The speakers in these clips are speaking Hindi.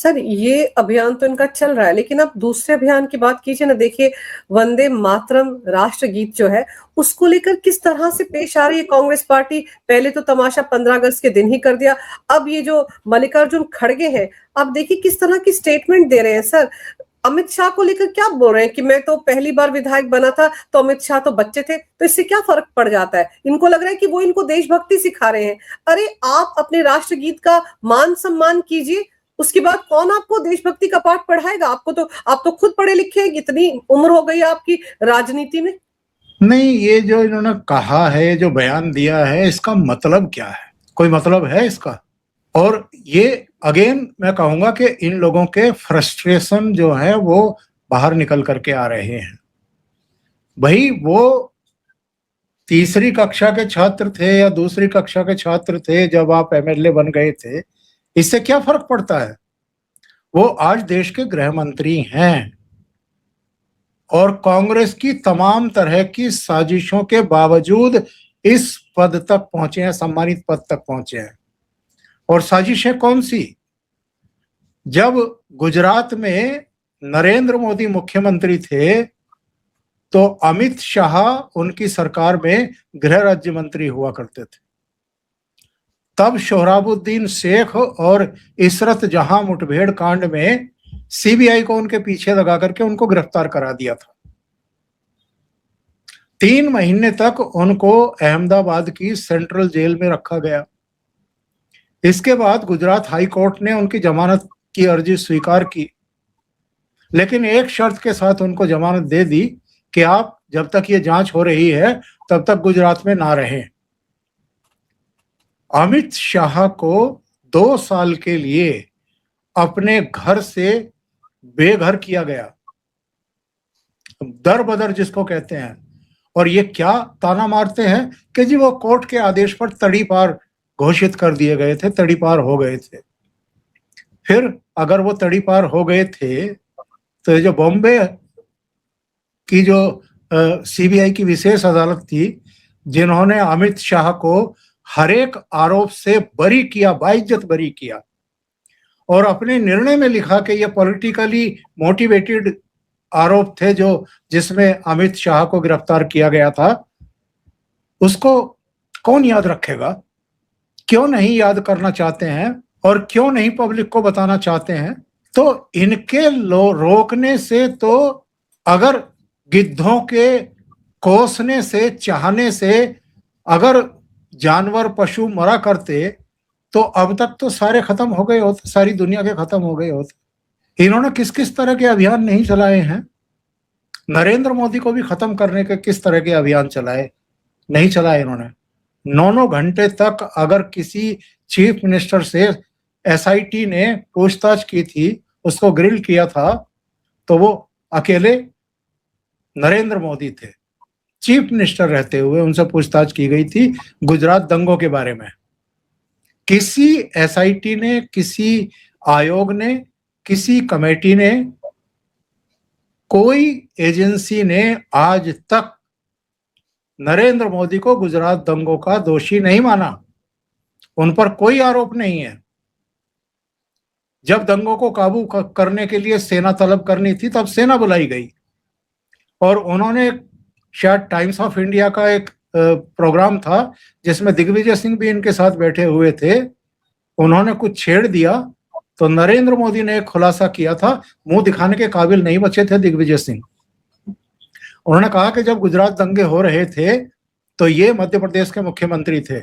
सर ये अभियान तो इनका चल रहा है, लेकिन आप दूसरे अभियान की बात कीजिए ना। देखिए, वंदे मातरम राष्ट्रगीत जो है, उसको लेकर किस तरह से पेश आ रही है कांग्रेस पार्टी। पहले तो तमाशा 15 अगस्त के दिन ही कर दिया। अब ये जो मल्लिकार्जुन खड़गे हैं, आप देखिए किस तरह की स्टेटमेंट दे रहे हैं सर। अमित शाह को लेकर क्या बोल रहे हैं कि मैं तो पहली बार विधायक बना था तो अमित शाह तो बच्चे थे, तो इससे क्या फर्क पड़ जाता है। इनको लग रहा है कि वो इनको देशभक्ति सिखा रहे हैं। अरे आप अपने राष्ट्रगीत का मान सम्मान कीजिए, उसके बाद कौन आपको देशभक्ति का पाठ पढ़ाएगा। आप तो खुद पढ़े लिखे हैं, इतनी उम्र हो गई है आपकी राजनीति में। नहीं, ये जो इन्होंने कहा है, जो बयान दिया है, इसका मतलब क्या है? कोई मतलब है इसका? और ये अगेन मैं कहूंगा कि इन लोगों के फ्रस्ट्रेशन जो है वो बाहर निकल करके आ रहे हैं। भाई, वो तीसरी कक्षा के छात्र थे या दूसरी कक्षा के छात्र थे जब आप एमएलए बन गए थे, इससे क्या फर्क पड़ता है? वो आज देश के गृह मंत्री हैं और कांग्रेस की तमाम तरह की साजिशों के बावजूद इस पद तक पहुंचे हैं, सम्मानित पद तक पहुंचे हैं। और साजिशें कौन सी? जब गुजरात में नरेंद्र मोदी मुख्यमंत्री थे तो अमित शाह उनकी सरकार में गृह राज्य मंत्री हुआ करते थे। तब सोहराबुद्दीन शेख और इशरत जहां मुठभेड़ कांड में सीबीआई को उनके पीछे लगा करके उनको गिरफ्तार करा दिया था। 3 महीने तक उनको अहमदाबाद की सेंट्रल जेल में रखा गया। इसके बाद गुजरात हाई कोर्ट ने उनकी जमानत की अर्जी स्वीकार की, लेकिन एक शर्त के साथ उनको जमानत दे दी कि आप जब तक ये जांच हो रही है तब तक गुजरात में ना रहें। अमित शाह को 2 साल के लिए अपने घर से बेघर किया गया, दर बदर जिसको कहते हैं। और ये क्या ताना मारते हैं कि जी वो कोर्ट के आदेश पर तड़ीपार घोषित कर दिए गए थे, तड़ीपार हो गए थे। फिर अगर वो तड़ीपार हो गए थे तो जो बॉम्बे की जो सीबीआई की विशेष अदालत थी, जिन्होंने अमित शाह को हर एक आरोप से बरी किया, बाइज्जत बरी किया, और अपने निर्णय में लिखा कि ये पॉलिटिकली मोटिवेटेड आरोप थे जो जिसमें अमित शाह को गिरफ्तार किया गया था, उसको कौन याद रखेगा? क्यों नहीं याद करना चाहते हैं और क्यों नहीं पब्लिक को बताना चाहते हैं? तो इनके रोकने से, तो अगर गिद्धों के कोसने से, चाहने से अगर जानवर पशु मरा करते तो अब तक तो सारे खत्म हो गए होते, सारी दुनिया के खत्म हो गए होते। इन्होंने किस किस तरह के अभियान नहीं चलाए हैं? नरेंद्र मोदी को भी खत्म करने के किस तरह के अभियान चलाए? नहीं चलाए इन्होंने। 9 घंटे तक अगर किसी चीफ मिनिस्टर से एसआईटी ने पूछताछ की थी, उसको ग्रिल किया था, तो वो अकेले नरेंद्र मोदी थे। चीफ मिनिस्टर रहते हुए उनसे पूछताछ की गई थी गुजरात दंगों के बारे में। किसी एसआईटी ने, किसी आयोग ने, किसी कमेटी ने, कोई एजेंसी ने आज तक नरेंद्र मोदी को गुजरात दंगों का दोषी नहीं माना। उन पर कोई आरोप नहीं है। जब दंगों को काबू करने के लिए सेना तलब करनी थी, तब सेना बुलाई गई और उन्होंने, शायद टाइम्स ऑफ इंडिया का एक प्रोग्राम था जिसमें दिग्विजय सिंह भी इनके साथ बैठे हुए थे, उन्होंने कुछ छेड़ दिया तो नरेंद्र मोदी ने एक खुलासा किया था, मुंह दिखाने के काबिल नहीं बचे थे दिग्विजय सिंह। उन्होंने कहा कि जब गुजरात दंगे हो रहे थे तो ये मध्य प्रदेश के मुख्यमंत्री थे।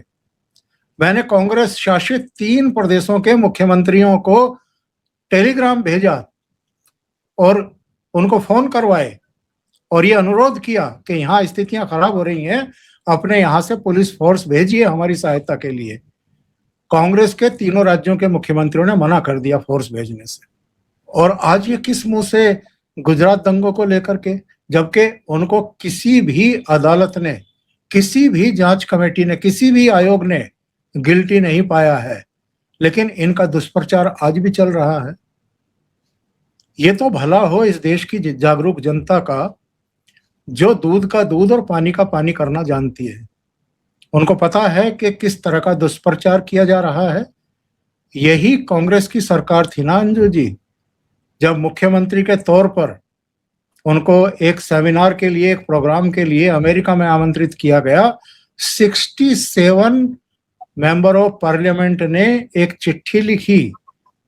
मैंने कांग्रेस शासित 3 प्रदेशों के मुख्यमंत्रियों को टेलीग्राम भेजा और उनको फोन करवाए और ये अनुरोध किया कि यहाँ स्थितियां खराब हो रही हैं, अपने यहाँ से पुलिस फोर्स भेजिए हमारी सहायता के लिए। कांग्रेस के 3 राज्यों के मुख्यमंत्रियों ने मना कर दिया फोर्स भेजने से। और आज ये किस मुंह से गुजरात दंगों को लेकर के, जबकि उनको किसी भी अदालत ने, किसी भी जांच कमेटी ने, किसी भी आयोग ने गिल्टी नहीं पाया है, लेकिन इनका दुष्प्रचार आज भी चल रहा है। ये तो भला हो इस देश की जागरूक जनता का, जो दूध का दूध और पानी का पानी करना जानती है। उनको पता है कि किस तरह का दुष्प्रचार किया जा रहा है, यही कांग्रेस की सरकार थी ना अंजू जी, जब मुख्यमंत्री के तौर पर उनको एक सेमिनार के लिए, एक प्रोग्राम के लिए अमेरिका में आमंत्रित किया गया। 67 मेंबर ऑफ पार्लियामेंट ने एक चिट्ठी लिखी,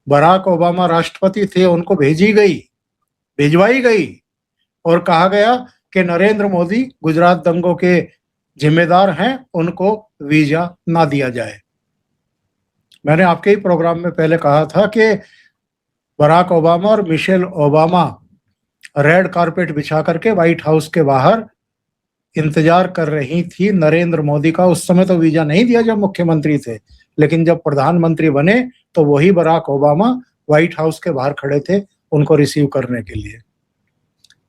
बराक ओबामा राष्ट्रपति थे, उनको भिजवाई गई और कहा गया कि नरेंद्र मोदी गुजरात दंगों के जिम्मेदार हैं, उनको वीजा ना दिया जाए। मैंने आपके ही प्रोग्राम में पहले कहा था कि बराक ओबामा और मिशेल ओबामा रेड कारपेट बिछा करके व्हाइट हाउस के बाहर इंतजार कर रही थी नरेंद्र मोदी का। उस समय तो वीजा नहीं दिया जब मुख्यमंत्री थे, लेकिन जब प्रधानमंत्री बने तो वही बराक ओबामा व्हाइट हाउस के बाहर खड़े थे उनको रिसीव करने के लिए।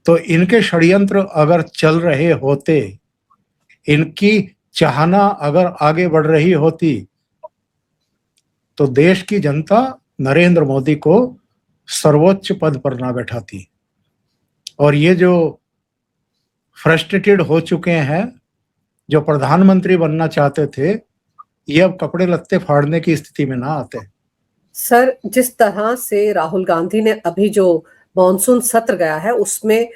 तो इनके षड्यंत्र अगर चल रहे होते, इनकी चाहना अगर आगे बढ़ रही होती, तो देश की जनता नरेंद्र मोदी को सर्वोच्च पद पर ना बैठाती। और ये जो फ्रस्ट्रेटेड हो चुके हैं, जो प्रधानमंत्री बनना चाहते थे, ये अब कपड़े लत्ते फाड़ने की स्थिति में ना आते। सर, जिस तरह से राहुल गांधी ने अभी जो मॉनसून सत्र गया है उसमें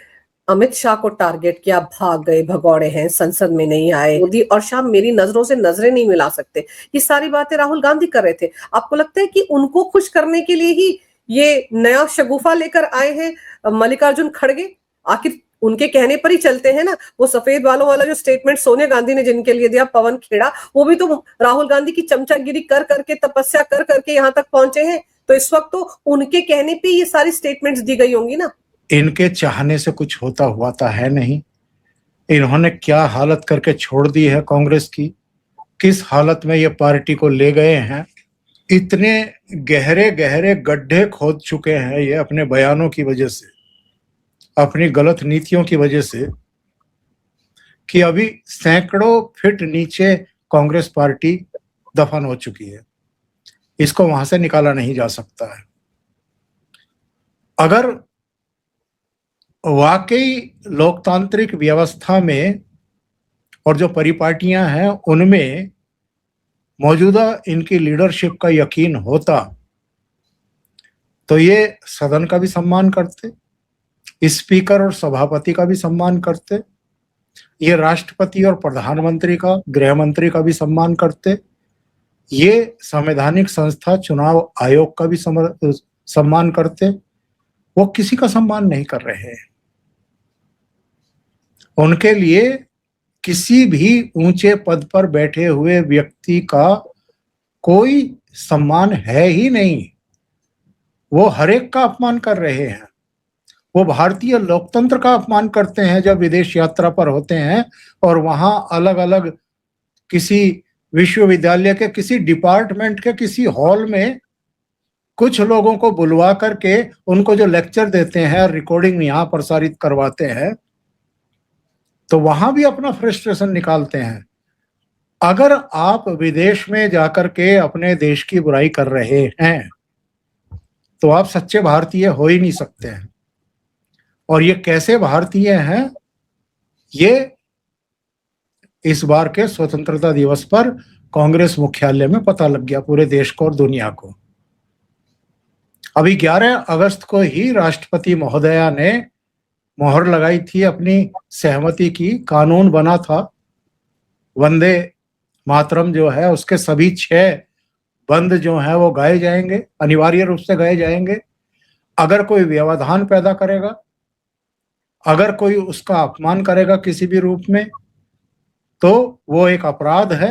अमित शाह को टारगेट किया, भाग गए, भगौड़े हैं, संसद में नहीं आए, मोदी और शाह मेरी नजरों से नजरें नहीं मिला सकते, ये सारी बातें राहुल गांधी कर रहे थे। आपको लगता है कि उनको खुश करने के लिए ही ये नया शगुफा लेकर आए हैं मल्लिकार्जुन खड़गे? आखिर उनके कहने पर ही चलते हैं ना। वो सफेद बालों वाला जो स्टेटमेंट सोनिया गांधी ने जिनके लिए दिया, पवन खेड़ा, वो भी तो राहुल गांधी की चमचागिरी कर करके, तपस्या कर करके यहाँ तक पहुंचे हैं। तो इस वक्त तो उनके कहने पे ये सारी स्टेटमेंट्स दी गई होंगी ना। इनके चाहने से कुछ होता हुआ था है नहीं। इन्होंने क्या हालत करके छोड़ दी है कांग्रेस की, किस हालत में ये पार्टी को ले गए हैं। इतने गहरे गहरे गड्ढे खोद चुके हैं ये अपने बयानों की वजह से, अपनी गलत नीतियों की वजह से, कि अभी सैकड़ों फीट नीचे कांग्रेस पार्टी दफन हो चुकी है। इसको वहां से निकाला नहीं जा सकता है। अगर वाकई लोकतांत्रिक व्यवस्था में और जो परिपाटियां हैं उनमें मौजूदा इनकी लीडरशिप का यकीन होता, तो ये सदन का भी सम्मान करते, स्पीकर और सभापति का भी सम्मान करते, ये राष्ट्रपति और प्रधानमंत्री का, गृह मंत्री का भी सम्मान करते, ये संवैधानिक संस्था चुनाव आयोग का भी सम्मान करते। वो किसी का सम्मान नहीं कर रहे हैं। उनके लिए किसी भी ऊंचे पद पर बैठे हुए व्यक्ति का कोई सम्मान है ही नहीं। वो हर एक का अपमान कर रहे हैं। वो भारतीय लोकतंत्र का अपमान करते हैं जब विदेश यात्रा पर होते हैं और वहां अलग अलग किसी विश्वविद्यालय के किसी डिपार्टमेंट के किसी हॉल में कुछ लोगों को बुलवा करके उनको जो लेक्चर देते हैं, रिकॉर्डिंग यहाँ प्रसारित करवाते हैं, तो वहां भी अपना फ्रस्ट्रेशन निकालते हैं। अगर आप विदेश में जाकर के अपने देश की बुराई कर रहे हैं तो आप सच्चे भारतीय हो ही नहीं सकते हैं। और ये कैसे भारतीय हैं, ये इस बार के स्वतंत्रता दिवस पर कांग्रेस मुख्यालय में पता लग गया पूरे देश को और दुनिया को। अभी 11 अगस्त को ही राष्ट्रपति महोदया ने मोहर लगाई थी अपनी सहमति की, कानून बना था। वंदे मातरम जो है उसके सभी 6 बंद जो है वो गाए जाएंगे, अनिवार्य रूप से गाए जाएंगे। अगर कोई व्यवधान पैदा करेगा, अगर कोई उसका अपमान करेगा किसी भी रूप में, तो वो एक अपराध है,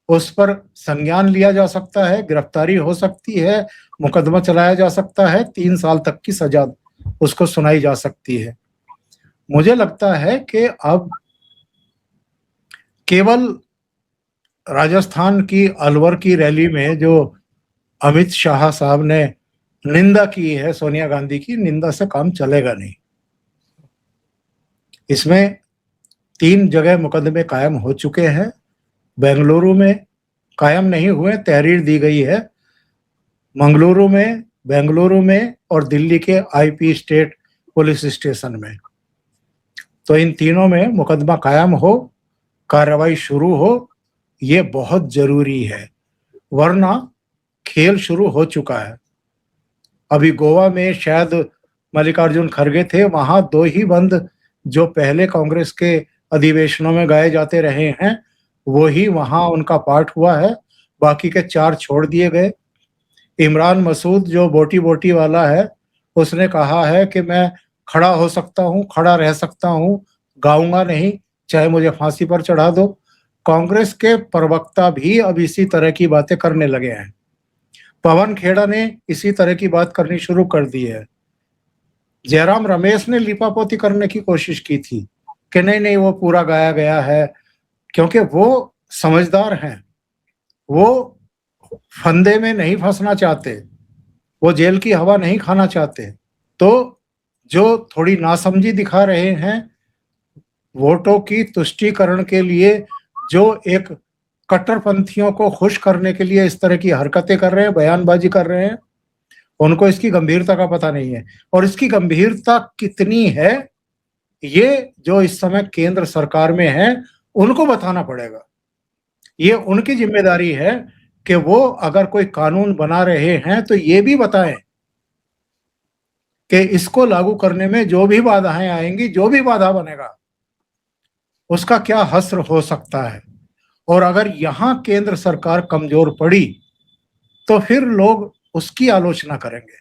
उस पर संज्ञान लिया जा सकता है, गिरफ्तारी हो सकती है, मुकदमा चलाया जा सकता है, 3 साल तक की सजा उसको सुनाई जा सकती है। मुझे लगता है कि अब केवल राजस्थान की अलवर की रैली में जो अमित शाह साहब ने निंदा की है सोनिया गांधी की, निंदा से काम चलेगा नहीं। इसमें 3 जगह मुकदमे कायम हो चुके हैं। बेंगलुरु में कायम नहीं हुए, तहरीर दी गई है। मंगलुरु में, बेंगलुरु में और दिल्ली के आईपी स्टेट पुलिस स्टेशन में। तो इन तीनों में मुकदमा कायम हो, कार्रवाई शुरू हो, ये बहुत जरूरी है। वरना खेल शुरू हो चुका है। अभी गोवा में शायद मल्लिकार्जुन खड़गे थे, वहां 2 ही बंद जो पहले कांग्रेस के अधिवेशनों में गाए जाते रहे हैं, वो ही वहां उनका पाठ हुआ है, बाकी के 4 छोड़ दिए गए। इमरान मसूद जो बोटी बोटी वाला है, उसने कहा है कि मैं खड़ा हो सकता हूँ, खड़ा रह सकता हूँ, गाऊंगा नहीं, चाहे मुझे फांसी पर चढ़ा दो। कांग्रेस के प्रवक्ता भी अब इसी तरह की बातें करने लगे हैं। पवन खेड़ा ने इसी तरह की बात करनी शुरू कर दी है। जयराम रमेश ने लिपापोती करने की कोशिश की थी कि नहीं नहीं वो पूरा गाया गया है, क्योंकि वो समझदार हैं, वो फंदे में नहीं फंसना चाहते, वो जेल की हवा नहीं खाना चाहते। तो जो थोड़ी नासमझी दिखा रहे हैं, वोटों की तुष्टीकरण के लिए, जो एक कट्टरपंथियों को खुश करने के लिए इस तरह की हरकतें कर रहे हैं, बयानबाजी कर रहे हैं, उनको इसकी गंभीरता का पता नहीं है। और इसकी गंभीरता कितनी है, ये जो इस समय केंद्र सरकार में है उनको बताना पड़ेगा। ये उनकी जिम्मेदारी है कि वो अगर कोई कानून बना रहे हैं तो ये भी बताएं कि इसको लागू करने में जो भी बाधाएं आएंगी, जो भी बाधा बनेगा, उसका क्या हश्र हो सकता है। और अगर यहां केंद्र सरकार कमजोर पड़ी तो फिर लोग उसकी आलोचना करेंगे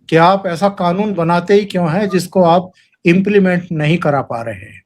कि आप ऐसा कानून बनाते ही क्यों हैं जिसको आप इंप्लीमेंट नहीं करा पा रहे हैं।